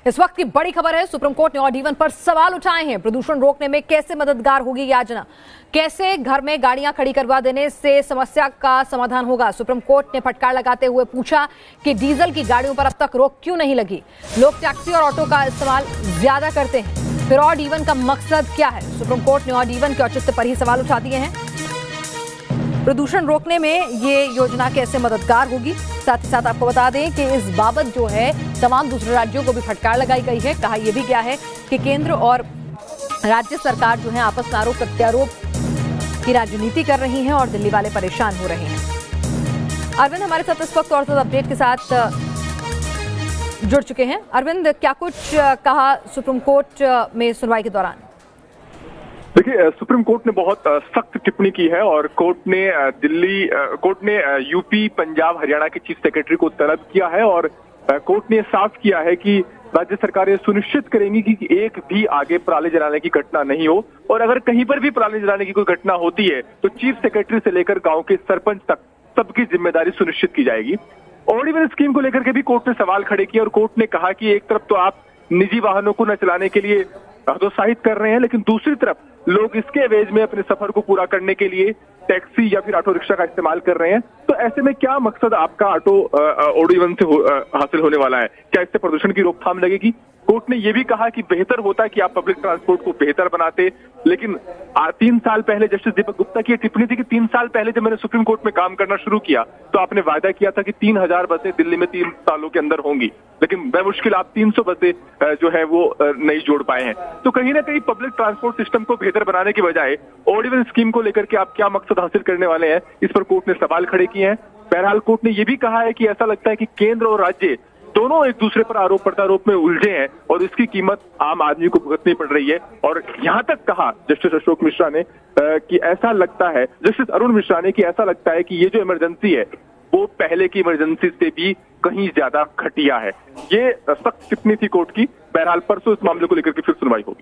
इस वक्त की बड़ी खबर है, सुप्रीम कोर्ट ने ऑड इवन पर सवाल उठाए हैं। प्रदूषण रोकने में कैसे मददगार होगी योजना, कैसे घर में गाड़ियां खड़ी करवा देने से समस्या का समाधान होगा। सुप्रीम कोर्ट ने फटकार लगाते हुए पूछा कि डीजल की गाड़ियों पर अब तक रोक क्यों नहीं लगी। लोग टैक्सी और ऑटो का इस्तेमाल ज्यादा करते हैं, फिर ऑड इवन का मकसद क्या है। सुप्रीम कोर्ट ने ऑड इवन के औचित्य पर ही सवाल उठा दिए हैं। प्रदूषण रोकने में ये योजना कैसे मददगार होगी, साथ ही साथ आपको बता दें कि इस बाबत जो है तमाम दूसरे राज्यों को भी फटकार लगाई गई है। कहा यह भी गया है कि केंद्र और राज्य सरकार जो है आपस में आरोप प्रत्यारोप की राजनीति कर रही हैं और दिल्ली वाले परेशान हो रहे हैं। अरविंद हमारे साथ इस वक्त और अपडेट के साथ जुड़ चुके हैं। अरविंद, क्या कुछ कहा सुप्रीम कोर्ट में सुनवाई के दौरान? देखिए, सुप्रीम कोर्ट ने बहुत सख्त टिप्पणी की है और कोर्ट ने यूपी, पंजाब, हरियाणा के चीफ सेक्रेटरी को तलब किया है और कोर्ट ने साफ किया है कि राज्य सरकारें सुनिश्चित करेंगी कि एक भी आगे पराली जलाने की घटना नहीं हो, और अगर कहीं पर भी पराली जलाने की कोई घटना होती है तो चीफ सेक्रेटरी से लेकर गांव के सरपंच तक सबकी जिम्मेदारी सुनिश्चित की जाएगी। ऑड इवन स्कीम को लेकर के भी कोर्ट ने सवाल खड़े किए और कोर्ट ने कहा कि एक तरफ तो आप निजी वाहनों को न चलाने के लिए हतोत्साहित कर रहे हैं, लेकिन दूसरी तरफ लोग इसके एवज में अपने सफर को पूरा करने के लिए टैक्सी या फिर ऑटो रिक्शा का इस्तेमाल कर रहे हैं। तो ऐसे में क्या मकसद आपका ऑड इवन से हासिल होने वाला है? क्या इससे प्रदूषण की रोकथाम लगेगी? कोर्ट ने यह भी कहा कि बेहतर होता कि आप पब्लिक ट्रांसपोर्ट को बेहतर बनाते, लेकिन 3 साल पहले जस्टिस दीपक गुप्ता की टिप्पणी थी कि 3 साल पहले जब मैंने सुप्रीम कोर्ट में काम करना शुरू किया तो आपने वायदा किया था कि 3000 बसें दिल्ली में 3 सालों के अंदर होंगी, लेकिन बेमुश्किल आप 300 बसें जो है वो नहीं जोड़ पाए हैं। तो कहीं ना कहीं पब्लिक ट्रांसपोर्ट सिस्टम को बेहतर बनाने की बजाय ऑड इवन स्कीम को लेकर के आप क्या मकसद हासिल करने वाले हैं, इस पर कोर्ट ने सवाल खड़े किए हैं। बहरहाल कोर्ट ने यह भी कहा है कि ऐसा लगता है कि केंद्र और राज्य दोनों एक दूसरे पर आरोप प्रत्यारोप में उलझे हैं और इसकी कीमत आम आदमी को भुगतनी पड़ रही है। और यहां तक कहा जस्टिस अशोक मिश्रा ने कि ऐसा लगता है, जस्टिस अरुण मिश्रा ने, कि ऐसा लगता है कि ये जो इमरजेंसी है वो पहले की इमरजेंसी से भी कहीं ज्यादा घटिया है। ये सख्त टिप्पणी थी कोर्ट की। बहरहाल परसों इस मामले को लेकर के फिर सुनवाई होगी।